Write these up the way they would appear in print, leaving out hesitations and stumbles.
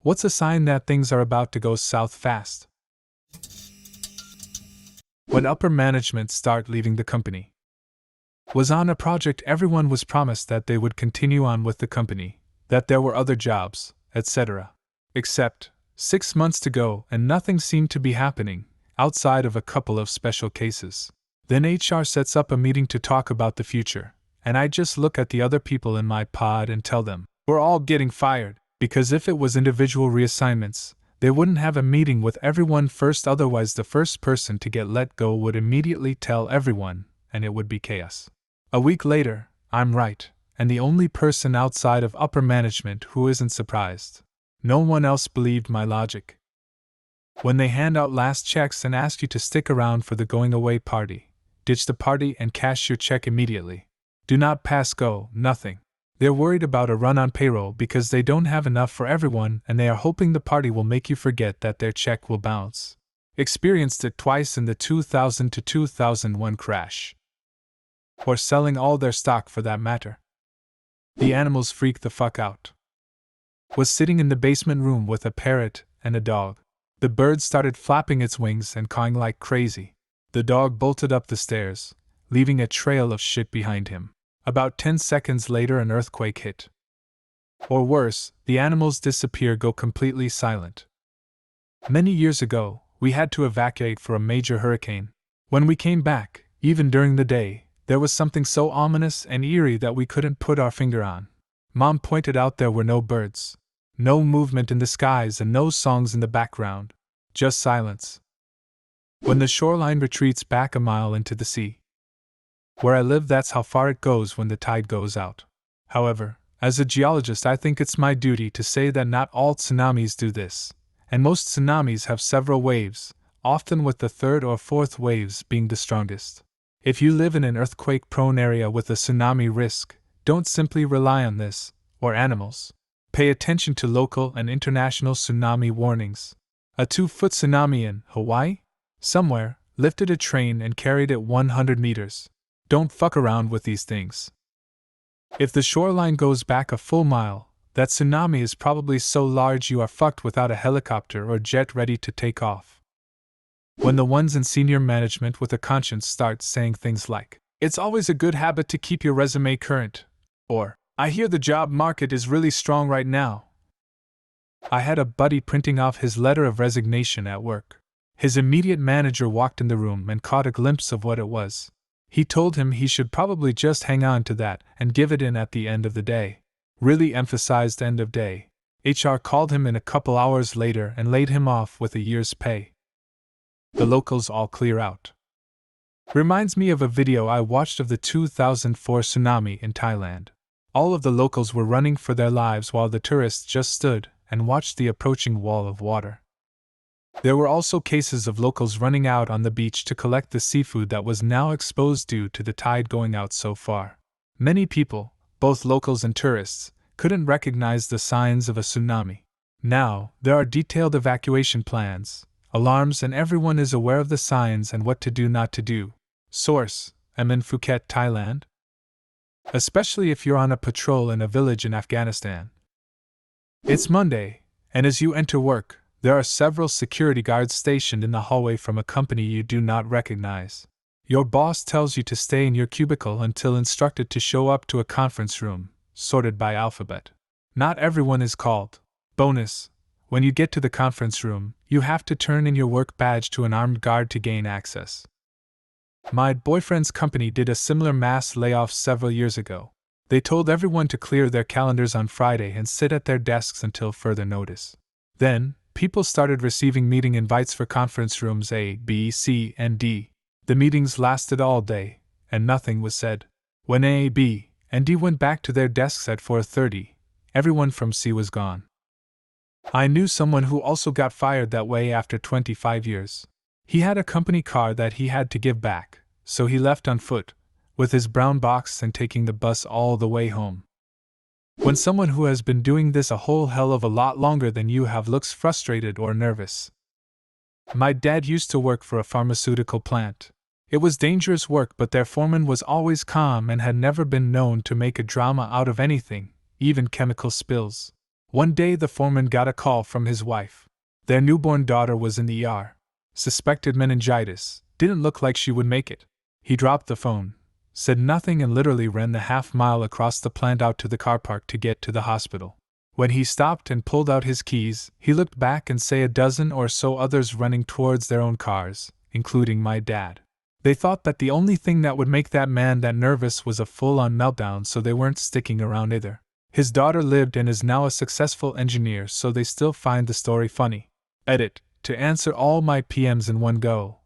What's a sign that things are about to go south fast? When upper management start leaving the company. Was on a project everyone was promised that they would continue on with the company, that there were other jobs, etc. Except, 6 months to go and nothing seemed to be happening, outside of a couple of special cases. Then HR sets up a meeting to talk about the future, and I just look at the other people in my pod and tell them, we're all getting fired, because if it was individual reassignments, they wouldn't have a meeting with everyone first, otherwise the first person to get let go would immediately tell everyone, and it would be chaos. A week later, I'm right, and the only person outside of upper management who isn't surprised. No one else believed my logic. When they hand out last checks and ask you to stick around for the going away party, ditch the party and cash your check immediately. Do not pass go, nothing. They're worried about a run on payroll because they don't have enough for everyone and they are hoping the party will make you forget that their check will bounce. Experienced it twice in the 2000 to 2001 crash. Or selling all their stock for that matter. The animals freaked the fuck out. Was sitting in the basement room with a parrot and a dog. The bird started flapping its wings and cawing like crazy. The dog bolted up the stairs, leaving a trail of shit behind him. About 10 seconds later an earthquake hit. Or worse, the animals disappear, go completely silent. Many years ago, we had to evacuate for a major hurricane. When we came back, even during the day, there was something so ominous and eerie that we couldn't put our finger on. Mom pointed out there were no birds, no movement in the skies and no songs in the background, just silence. When the shoreline retreats back a mile into the sea. Where I live, that's how far it goes when the tide goes out. However, as a geologist, I think it's my duty to say that not all tsunamis do this, and most tsunamis have several waves, often with the third or fourth waves being the strongest. If you live in an earthquake-prone area with a tsunami risk, don't simply rely on this, or animals. Pay attention to local and international tsunami warnings. A 2-foot tsunami in Hawaii? Somewhere, lifted a train and carried it 100 meters. Don't fuck around with these things. If the shoreline goes back a full mile, that tsunami is probably so large you are fucked without a helicopter or jet ready to take off. When the ones in senior management with a conscience start saying things like, it's always a good habit to keep your resume current, or, I hear the job market is really strong right now. I had a buddy printing off his letter of resignation at work. His immediate manager walked in the room and caught a glimpse of what it was. He told him he should probably just hang on to that and give it in at the end of the day. Really emphasized end of day. HR called him in a couple hours later and laid him off with a year's pay. The locals all clear out. Reminds me of a video I watched of the 2004 tsunami in Thailand. All of the locals were running for their lives while the tourists just stood and watched the approaching wall of water. There were also cases of locals running out on the beach to collect the seafood that was now exposed due to the tide going out so far. Many people, both locals and tourists, couldn't recognize the signs of a tsunami. Now, there are detailed evacuation plans, alarms, and everyone is aware of the signs and what to do not to do. Source: I'm in Phuket, Thailand. Especially if you're on a patrol in a village in Afghanistan. It's Monday, and as you enter work, there are several security guards stationed in the hallway from a company you do not recognize. Your boss tells you to stay in your cubicle until instructed to show up to a conference room, sorted by alphabet. Not everyone is called. Bonus: when you get to the conference room, you have to turn in your work badge to an armed guard to gain access. My boyfriend's company did a similar mass layoff several years ago. They told everyone to clear their calendars on Friday and sit at their desks until further notice. Then, people started receiving meeting invites for conference rooms A, B, C, and D. The meetings lasted all day, and nothing was said. When A, B, and D went back to their desks at 4:30, everyone from C was gone. I knew someone who also got fired that way after 25 years. He had a company car that he had to give back, so he left on foot, with his brown box and taking the bus all the way home. When someone who has been doing this a whole hell of a lot longer than you have looks frustrated or nervous. My dad used to work for a pharmaceutical plant. It was dangerous work, but their foreman was always calm and had never been known to make a drama out of anything, even chemical spills. One day the foreman got a call from his wife. Their newborn daughter was in the ER. Suspected meningitis, didn't look like she would make it. He dropped the phone, said nothing, and literally ran the half-mile across the plant out to the car park to get to the hospital. When he stopped and pulled out his keys, he looked back and saw a dozen or so others running towards their own cars, including my dad. They thought that the only thing that would make that man that nervous was a full-on meltdown, so they weren't sticking around either. His daughter lived and is now a successful engineer, so they still find the story funny. Edit, to answer all my PMs in one go.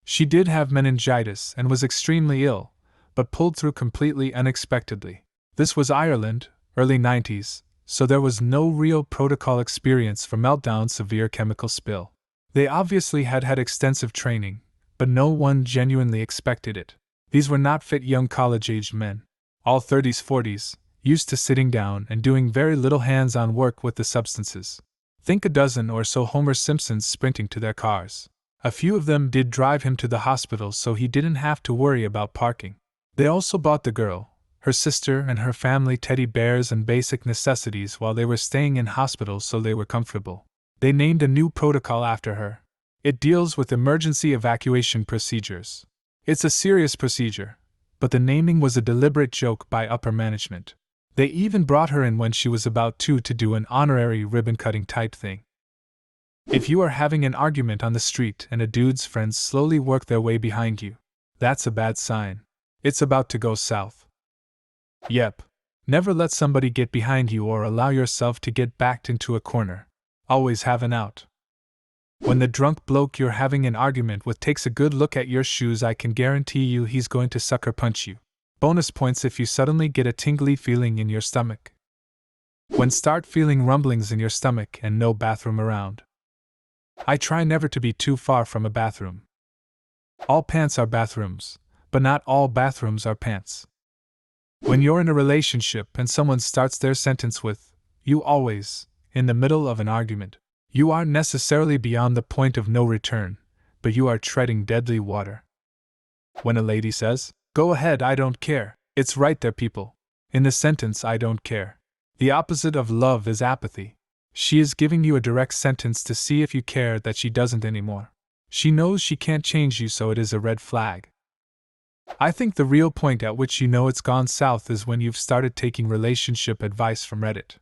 She did have meningitis and was extremely ill, but pulled through completely unexpectedly. This was Ireland, early 90s, so there was no real protocol experience for meltdown severe chemical spill. They obviously had extensive training, but no one genuinely expected it. These were not fit young college-aged men, all 30s, 40s, used to sitting down and doing very little hands-on work with the substances. Think a dozen or so Homer Simpsons sprinting to their cars. A few of them did drive him to the hospital so he didn't have to worry about parking. They also bought the girl, her sister, and her family teddy bears and basic necessities while they were staying in hospital so they were comfortable. They named a new protocol after her. It deals with emergency evacuation procedures. It's a serious procedure, but the naming was a deliberate joke by upper management. They even brought her in when she was about 2 to do an honorary ribbon-cutting type thing. If you are having an argument on the street and a dude's friends slowly work their way behind you, that's a bad sign. It's about to go south. Yep. Never let somebody get behind you or allow yourself to get backed into a corner. Always have an out. When the drunk bloke you're having an argument with takes a good look at your shoes, I can guarantee you he's going to sucker punch you. Bonus points if you suddenly get a tingly feeling in your stomach. When start feeling rumblings in your stomach and no bathroom around. I try never to be too far from a bathroom. All pants are bathrooms, but not all bathrooms are pants. When you're in a relationship and someone starts their sentence with, "you always," in the middle of an argument, you aren't necessarily beyond the point of no return, but you are treading deadly water. When a lady says, "Go ahead, I don't care," it's right there, people. In the sentence, "I don't care," the opposite of love is apathy. She is giving you a direct sentence to see if you care that she doesn't anymore. She knows she can't change you, so it is a red flag. I think the real point at which you know it's gone south is when you've started taking relationship advice from Reddit.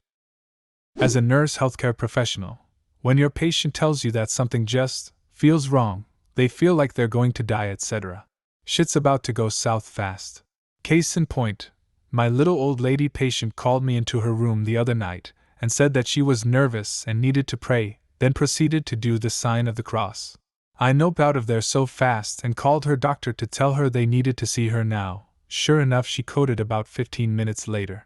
As a nurse healthcare professional, when your patient tells you that something just feels wrong, they feel like they're going to die, etc., shit's about to go south fast. Case in point, my little old lady patient called me into her room the other night and said that she was nervous and needed to pray, then proceeded to do the sign of the cross. I noped out of there so fast and called her doctor to tell her they needed to see her now. Sure enough, she coded about 15 minutes later.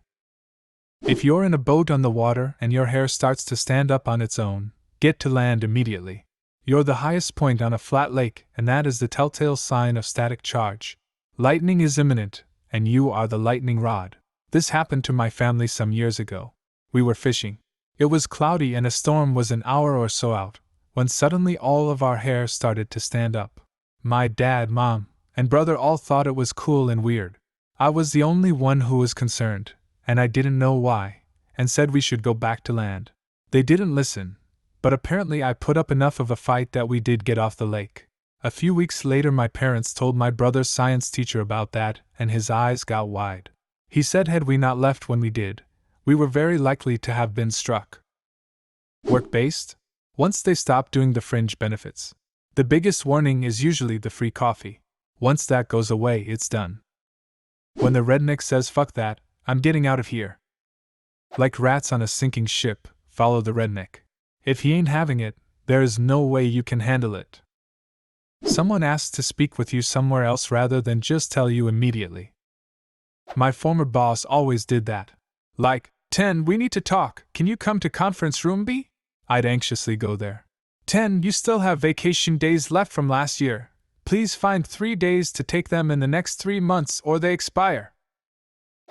If you're in a boat on the water and your hair starts to stand up on its own, get to land immediately. You're the highest point on a flat lake, and that is the telltale sign of static charge. Lightning is imminent, and you are the lightning rod. This happened to my family some years ago. We were fishing. It was cloudy and a storm was an hour or so out, when suddenly all of our hair started to stand up. My dad, mom, and brother all thought it was cool and weird. I was the only one who was concerned, and I didn't know why, and said we should go back to land. They didn't listen, but apparently I put up enough of a fight that we did get off the lake. A few weeks later, my parents told my brother's science teacher about that, and his eyes got wide. He said had we not left when we did, we were very likely to have been struck. Work-based? Once they stop doing the fringe benefits. The biggest warning is usually the free coffee. Once that goes away, it's done. When the redneck says fuck that, I'm getting out of here. Like rats on a sinking ship, follow the redneck. If he ain't having it, there is no way you can handle it. Someone asks to speak with you somewhere else rather than just tell you immediately. My former boss always did that. Like, 10, we need to talk, can you come to conference room B? I'd anxiously go there. 10, you still have vacation days left from last year. Please find 3 days to take them in the next 3 months or they expire.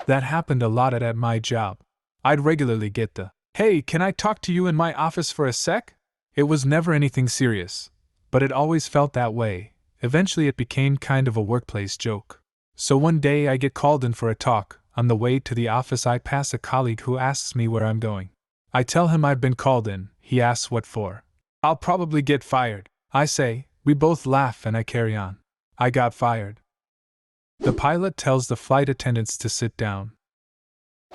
That happened a lot at my job. I'd regularly get the, "Hey, can I talk to you in my office for a sec?" It was never anything serious, but it always felt that way. Eventually it became kind of a workplace joke. So one day I get called in for a talk. On the way to the office I pass a colleague who asks me where I'm going. I tell him I've been called in. He asks what for. I'll probably get fired, I say. We both laugh and I carry on. I got fired. The pilot tells the flight attendants to sit down.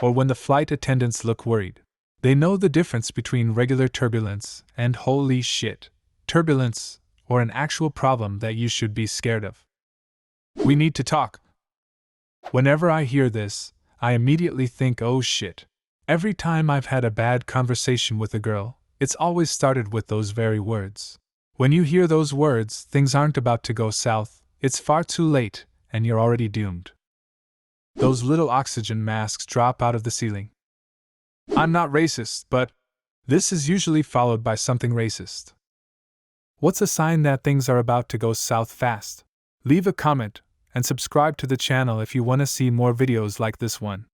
Or when the flight attendants look worried, they know the difference between regular turbulence and holy shit, turbulence, or an actual problem that you should be scared of. We need to talk. Whenever I hear this, I immediately think, oh shit. Every time I've had a bad conversation with a girl, it's always started with those very words. When you hear those words, things aren't about to go south, it's far too late, and you're already doomed. Those little oxygen masks drop out of the ceiling. I'm not racist, but this is usually followed by something racist. What's a sign that things are about to go south fast? Leave a comment and subscribe to the channel if you want to see more videos like this one.